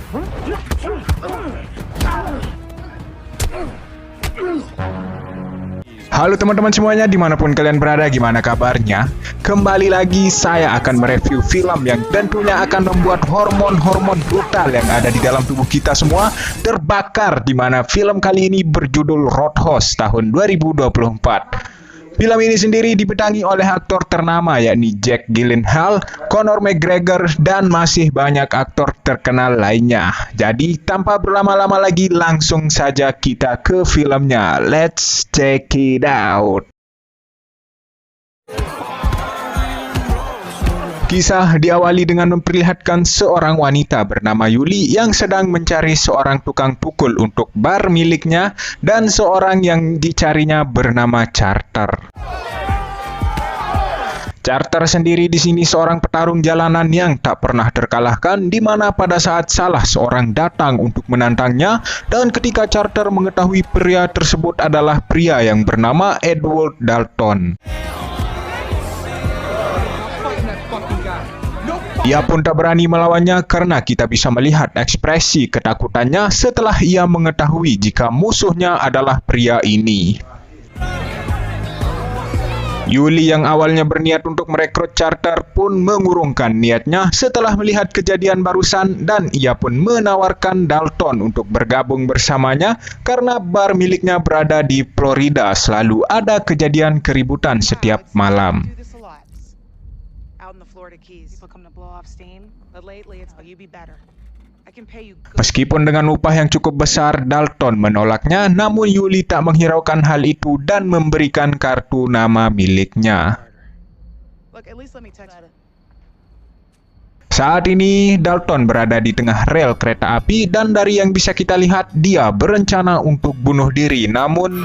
Halo teman-teman semuanya, dimanapun kalian berada, gimana kabarnya? Kembali lagi saya akan mereview film yang tentunya akan membuat hormon-hormon brutal yang ada di dalam tubuh kita semua terbakar, di mana film kali ini berjudul Roadhouse tahun 2024. Film ini sendiri dibintangi oleh aktor ternama yakni Jake Gyllenhaal, Conor McGregor, dan masih banyak aktor terkenal lainnya. Jadi tanpa berlama-lama lagi, langsung saja kita ke filmnya. Let's check it out. Kisah diawali dengan memperlihatkan seorang wanita bernama Yuli yang sedang mencari seorang tukang pukul untuk bar miliknya dan seorang yang dicarinya bernama Carter. Carter sendiri di sini seorang petarung jalanan yang tak pernah terkalahkan, di mana pada saat salah seorang datang untuk menantangnya, dan ketika Carter mengetahui pria tersebut adalah pria yang bernama Edward Dalton. Ia pun tak berani melawannya karena kita bisa melihat ekspresi ketakutannya setelah ia mengetahui jika musuhnya adalah pria ini. Yuli yang awalnya berniat untuk merekrut Carter pun mengurungkan niatnya setelah melihat kejadian barusan, dan ia pun menawarkan Dalton untuk bergabung bersamanya karena bar miliknya berada di Florida, selalu ada kejadian keributan setiap malam. Meskipun dengan upah yang cukup besar, Dalton menolaknya, namun Yuli tak menghiraukan hal itu dan memberikan kartu nama miliknya. Saat ini, Dalton berada di tengah rel kereta api dan dari yang bisa kita lihat, dia berencana untuk bunuh diri, namun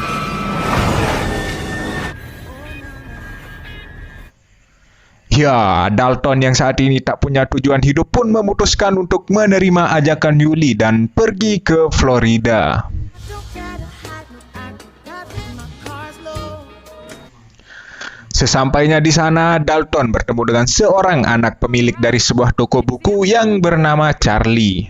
ya, Dalton yang saat ini tak punya tujuan hidup pun memutuskan untuk menerima ajakan Yuli dan pergi ke Florida. Sesampainya di sana, Dalton bertemu dengan seorang anak pemilik dari sebuah toko buku yang bernama Charlie.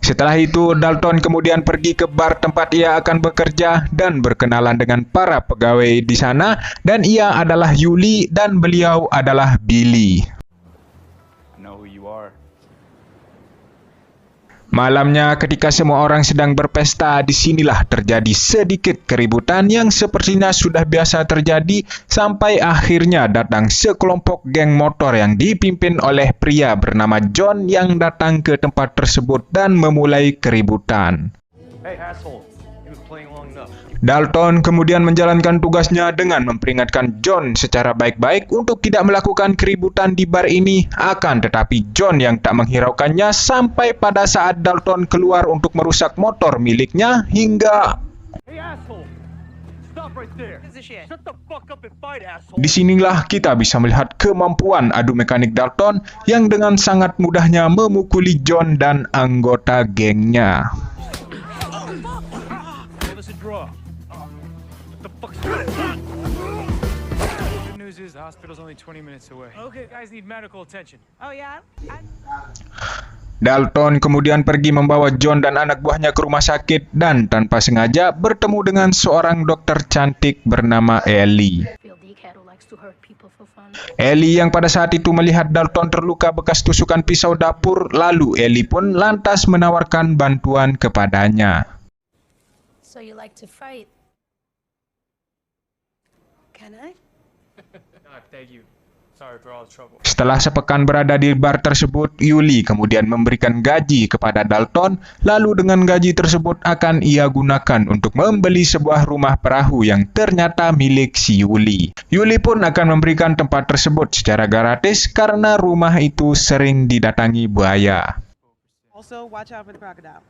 Setelah itu, Dalton kemudian pergi ke bar tempat ia akan bekerja dan berkenalan dengan para pegawai di sana, dan ia adalah Yuli dan beliau adalah Billy. Malamnya ketika semua orang sedang berpesta, disinilah terjadi sedikit keributan yang sepertinya sudah biasa terjadi sampai akhirnya datang sekelompok geng motor yang dipimpin oleh pria bernama John yang datang ke tempat tersebut dan memulai keributan. Dalton kemudian menjalankan tugasnya dengan memperingatkan John secara baik-baik untuk tidak melakukan keributan di bar ini. Akan tetapi John yang tak menghiraukannya sampai pada saat Dalton keluar untuk merusak motor miliknya hingga disinilah kita bisa melihat kemampuan adu mekanik Dalton yang dengan sangat mudahnya memukuli John dan anggota gengnya. Dalton kemudian pergi membawa John dan anak buahnya ke rumah sakit dan tanpa sengaja bertemu dengan seorang dokter cantik bernama Ellie. Ellie yang pada saat itu melihat Dalton terluka bekas tusukan pisau dapur, lalu Ellie pun lantas menawarkan bantuan kepadanya. So you like to fight? Can I? Thank you. Sorry for all the trouble. Setelah sepekan berada di bar tersebut, Yuli kemudian memberikan gaji kepada Dalton, lalu dengan gaji tersebut akan ia gunakan untuk membeli sebuah rumah perahu yang ternyata milik si Yuli. Yuli pun akan memberikan tempat tersebut secara gratis karena rumah itu sering didatangi buaya. Also, watch out for the crocodile.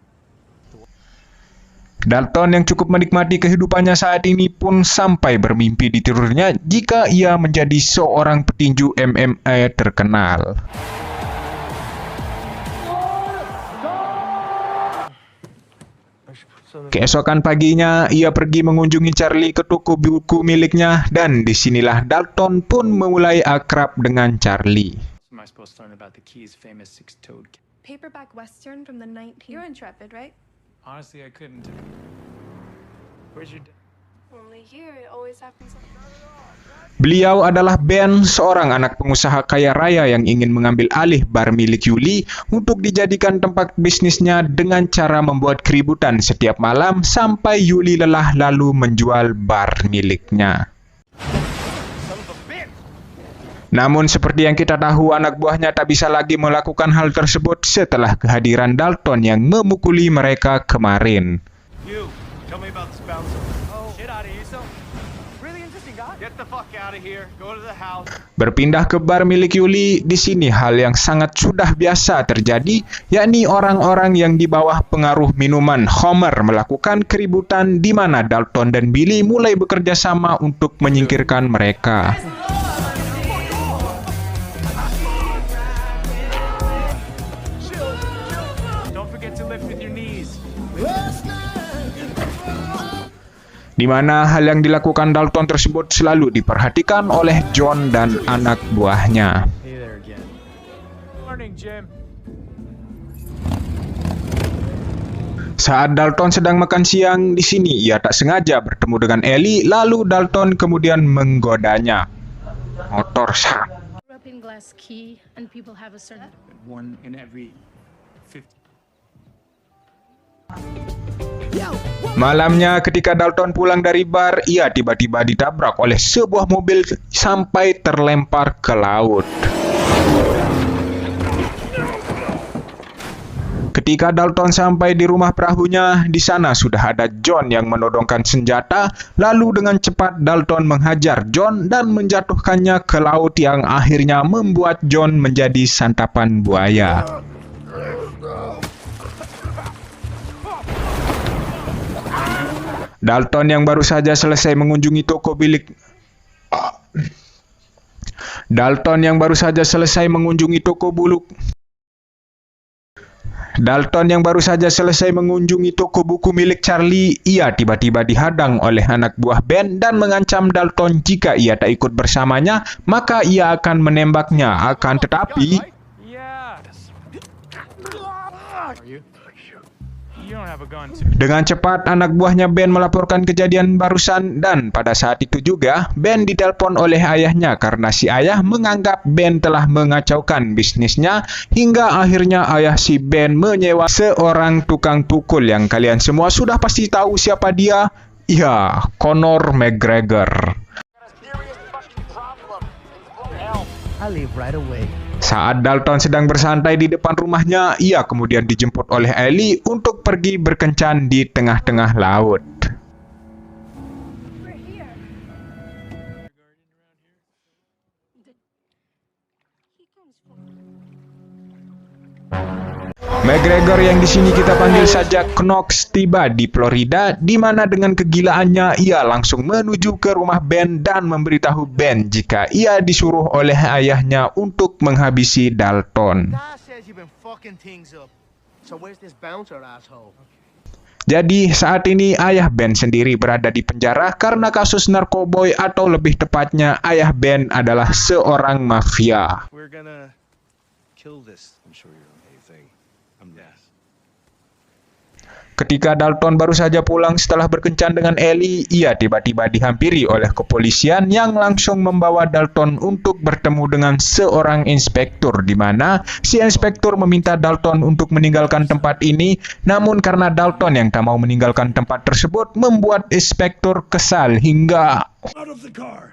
Dalton yang cukup menikmati kehidupannya saat ini pun sampai bermimpi di tidurnya jika ia menjadi seorang petinju MMA terkenal. Keesokan paginya, ia pergi mengunjungi Charlie ke toko buku miliknya dan disinilah Dalton pun mulai akrab dengan Charlie. Am I supposed to learn about the Key's famous six-toed cat? Paperback Western from the 19th. You're intrepid, right? Honestly, I couldn't. Where's your dad? Only here. It always happens. Beliau adalah Ben, seorang anak pengusaha kaya raya yang ingin mengambil alih bar milik Yuli untuk dijadikan tempat bisnisnya dengan cara membuat keributan setiap malam sampai Yuli lelah lalu menjual bar miliknya. Namun seperti yang kita tahu, anak buahnya tak bisa lagi melakukan hal tersebut setelah kehadiran Dalton yang memukuli mereka kemarin. You, tell me about this bouncer. Oh, shit out of you, so really interesting guy. Get the fuck out of here. Go to the house. Berpindah ke bar milik Yuli, di sini hal yang sangat sudah biasa terjadi, yakni orang-orang yang di bawah pengaruh minuman Homer melakukan keributan di mana Dalton dan Billy mulai bekerja sama untuk menyingkirkan mereka. Don't forget to lift with your knees. Di mana hal yang dilakukan Dalton tersebut selalu diperhatikan oleh John dan anak buahnya. Hey there again. Morning, Jim. Saat Dalton sedang makan siang, di sini ia tak sengaja bertemu dengan Ellie, lalu Dalton kemudian menggodanya. Motor serap. Grew up in Glass Key, and people have a certain. One in every 50. Malamnya ketika Dalton pulang dari bar, ia tiba-tiba ditabrak oleh sebuah mobil sampai terlempar ke laut. Ketika Dalton sampai di rumah perahunya, di sana sudah ada John yang menodongkan senjata, lalu dengan cepat Dalton menghajar John dan menjatuhkannya ke laut yang akhirnya membuat John menjadi santapan buaya. Dalton yang baru saja selesai mengunjungi toko buku milik Charlie, ia tiba-tiba dihadang oleh anak buah Ben dan mengancam Dalton jika ia tak ikut bersamanya, maka ia akan menembaknya. Akan tetapi, Yeah. Are you? You don't have a gun, too. dengan cepat anak buahnya Ben melaporkan kejadian barusan dan pada saat itu juga Ben ditelepon oleh ayahnya karena si ayah menganggap Ben telah mengacaukan bisnisnya hingga akhirnya ayah si Ben menyewa seorang tukang pukul yang kalian semua sudah pasti tahu siapa dia. Ya, Conor McGregor. I leave right away. Saat Dalton sedang bersantai di depan rumahnya, ia kemudian dijemput oleh Ellie untuk pergi berkencan di tengah-tengah laut. We're here. He comes from. McGregor yang di sini kita panggil saja Knox tiba di Florida, di mana dengan kegilaannya ia langsung menuju ke rumah Ben dan memberitahu Ben jika ia disuruh oleh ayahnya untuk menghabisi Dalton. Dad says you've been fucking things up. So where's this bouncer asshole? Jadi saat ini ayah Ben sendiri berada di penjara karena kasus narkoboy atau lebih tepatnya ayah Ben adalah seorang mafia. We're gonna kill this. I'm sure you're amazing. Yes. Ketika Dalton baru saja pulang setelah berkencan dengan Ellie, ia tiba-tiba dihampiri oleh kepolisian yang langsung membawa Dalton untuk bertemu dengan seorang inspektur di mana si inspektur meminta Dalton untuk meninggalkan tempat ini, namun karena Dalton yang tak mau meninggalkan tempat tersebut membuat inspektur kesal hingga Out of the car.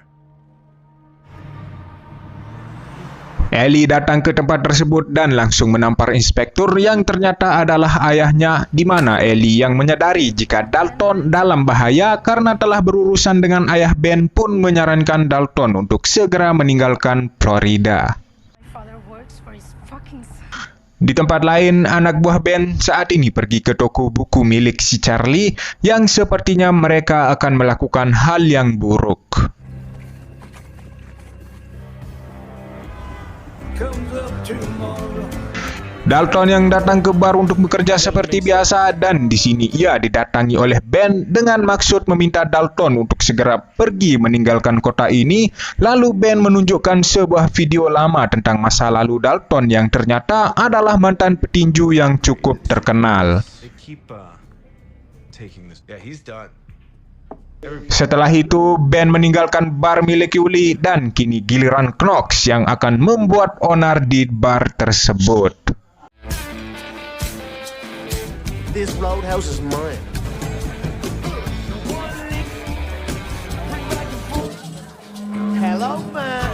Ellie datang ke tempat tersebut dan langsung menampar inspektur yang ternyata adalah ayahnya, di mana Ellie yang menyadari jika Dalton dalam bahaya karena telah berurusan dengan ayah Ben pun menyarankan Dalton untuk segera meninggalkan Florida. My father works for his fucking son. Di tempat lain, anak buah Ben saat ini pergi ke toko buku milik si Charlie yang sepertinya mereka akan melakukan hal yang buruk. Dalton yang datang ke bar untuk bekerja seperti biasa, dan di sini ia didatangi oleh Ben dengan maksud meminta Dalton untuk segera pergi meninggalkan kota ini. Lalu Ben menunjukkan sebuah video lama tentang masa lalu Dalton yang ternyata adalah mantan petinju yang cukup terkenal. Setelah itu, Ben meninggalkan bar milik Yuli dan kini giliran Knox yang akan membuat onar di bar tersebut. This roadhouse is mine. Hello, man.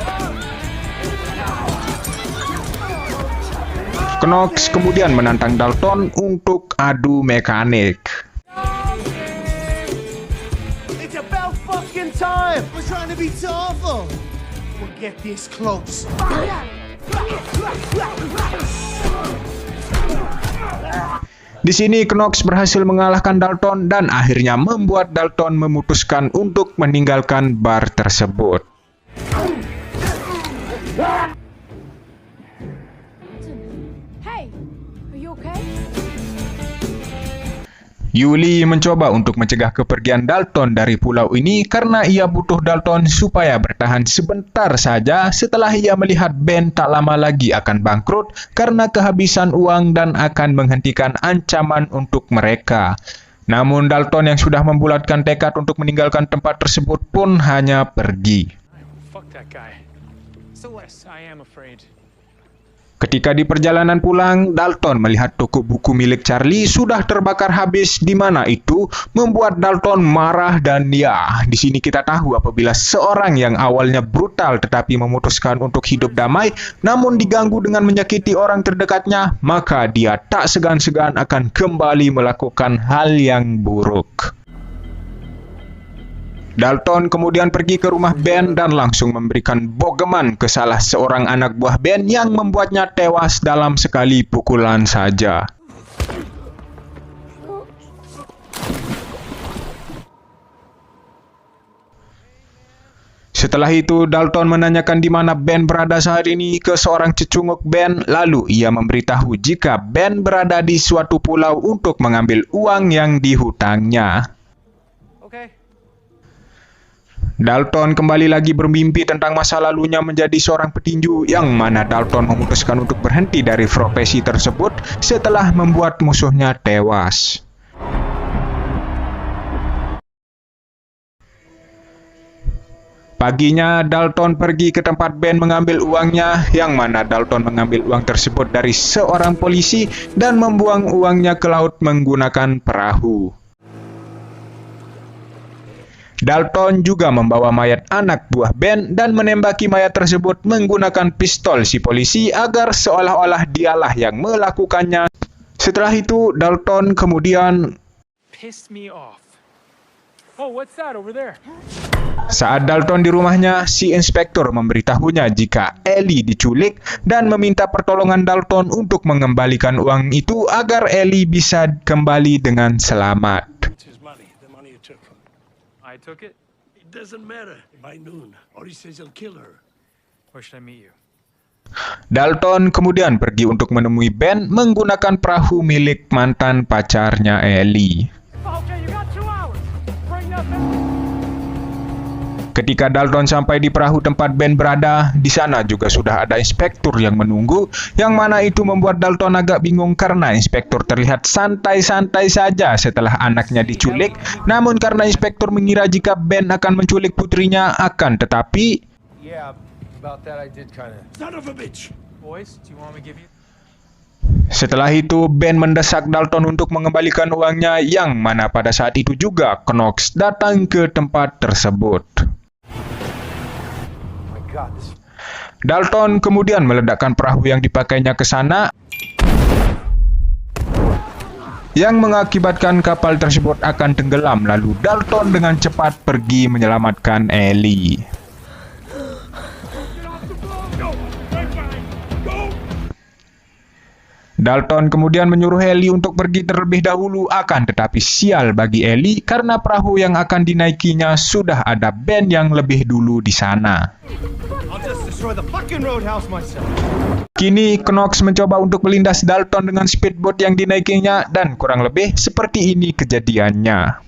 Knox kemudian menantang Dalton untuk adu mekanik. It's about fucking time. We're trying to be tougher. We'll get this close. Di sini Knox berhasil mengalahkan Dalton dan akhirnya membuat Dalton memutuskan untuk meninggalkan bar tersebut. Hey, are you okay? Yuli mencoba untuk mencegah kepergian Dalton dari pulau ini karena ia butuh Dalton supaya bertahan sebentar saja setelah ia melihat Ben tak lama lagi akan bangkrut karena kehabisan uang dan akan menghentikan ancaman untuk mereka. Namun Dalton yang sudah membulatkan tekad untuk meninggalkan tempat tersebut pun hanya pergi. Fuck that guy. So yes, I am afraid. Ketika di perjalanan pulang, Dalton melihat toko buku milik Charlie sudah terbakar habis, di mana itu membuat Dalton marah. Dan ya, di sini kita tahu apabila seorang yang awalnya brutal tetapi memutuskan untuk hidup damai, namun diganggu dengan menyakiti orang terdekatnya, maka dia tak segan-segan akan kembali melakukan hal yang buruk. Dalton kemudian pergi ke rumah Ben dan langsung memberikan bogeman ke salah seorang anak buah Ben yang membuatnya tewas dalam sekali pukulan saja. Setelah itu, Dalton menanyakan di mana Ben berada saat ini ke seorang cecunguk Ben, lalu ia memberitahu jika Ben berada di suatu pulau untuk mengambil uang yang dihutangnya. Dalton kembali lagi bermimpi tentang masa lalunya menjadi seorang petinju, yang mana Dalton memutuskan untuk berhenti dari profesi tersebut setelah membuat musuhnya tewas. Paginya, Dalton pergi ke tempat Ben mengambil uangnya, yang mana Dalton mengambil uang tersebut dari seorang polisi dan membuang uangnya ke laut menggunakan perahu. Dalton juga membawa mayat anak buah Ben dan menembaki mayat tersebut menggunakan pistol si polisi agar seolah-olah dialah yang melakukannya. Setelah itu, Dalton kemudian Pissed me off. Oh, what's that over there? Saat Dalton di rumahnya, si inspektur memberitahunya jika Ellie diculik dan meminta pertolongan Dalton untuk mengembalikan uang itu agar Ellie bisa kembali dengan selamat. I took it. It doesn't matter. By noon, or he says he'll kill her. Where should I meet you? Dalton kemudian pergi untuk menemui Ben menggunakan perahu milik mantan pacarnya Ellie. Okay, you got 2 hours. Bring nothing. Ketika Dalton sampai di perahu tempat Ben berada, di sana juga sudah ada inspektur yang menunggu, yang mana itu membuat Dalton agak bingung karena inspektur terlihat santai-santai saja setelah anaknya diculik. Namun karena inspektur mengira jika Ben akan menculik putrinya, akan tetapi Yeah, about that I did kinda. Son of a bitch! Boys, do you want me to give you? setelah itu Ben mendesak Dalton untuk mengembalikan uangnya, yang mana pada saat itu juga Knox datang ke tempat tersebut. Dalton kemudian meledakkan perahu yang dipakainya ke sana, yang mengakibatkan kapal tersebut akan tenggelam. Lalu Dalton dengan cepat pergi menyelamatkan Ellie. Dalton kemudian menyuruh Ellie untuk pergi terlebih dahulu, akan tetapi sial bagi Ellie karena perahu yang akan dinaikinya sudah ada Ben yang lebih dulu di sana. I'll just destroy the fucking roadhouse myself. Kini Knox mencoba untuk melindas Dalton dengan speedboat yang dinaikinya dan kurang lebih seperti ini kejadiannya.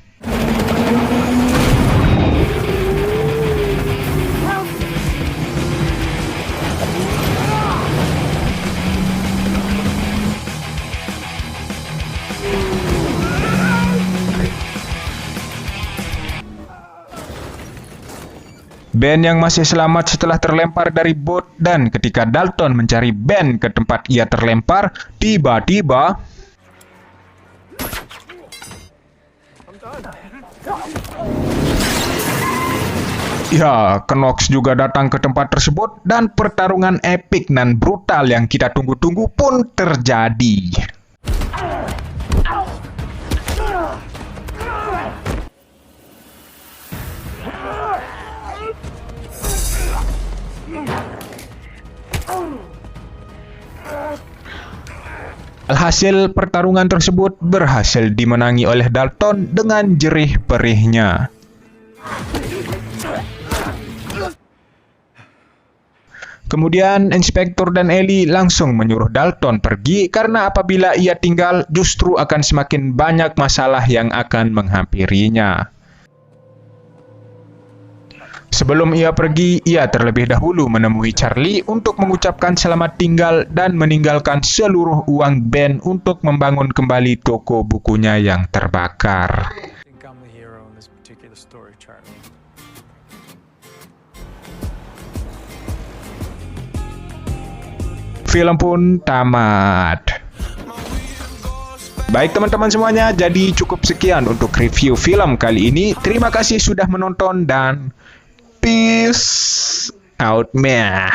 Ben yang masih selamat setelah terlempar dari boat, dan ketika Dalton mencari Ben ke tempat ia terlempar, tiba-tiba ya, Knox juga datang ke tempat tersebut dan pertarungan epik dan brutal yang kita tunggu-tunggu pun terjadi. Alhasil pertarungan tersebut berhasil dimenangi oleh Dalton dengan jerih perihnya. Kemudian Inspektur dan Ellie langsung menyuruh Dalton pergi karena apabila ia tinggal justru akan semakin banyak masalah yang akan menghampirinya. Sebelum ia pergi, ia terlebih dahulu menemui Charlie untuk mengucapkan selamat tinggal dan meninggalkan seluruh uang Ben untuk membangun kembali toko bukunya yang terbakar. I think I'm the hero in this particular story, Charlie. Film pun tamat. Baik teman-teman semuanya, jadi cukup sekian untuk review film kali ini. Terima kasih sudah menonton dan peace out, meh.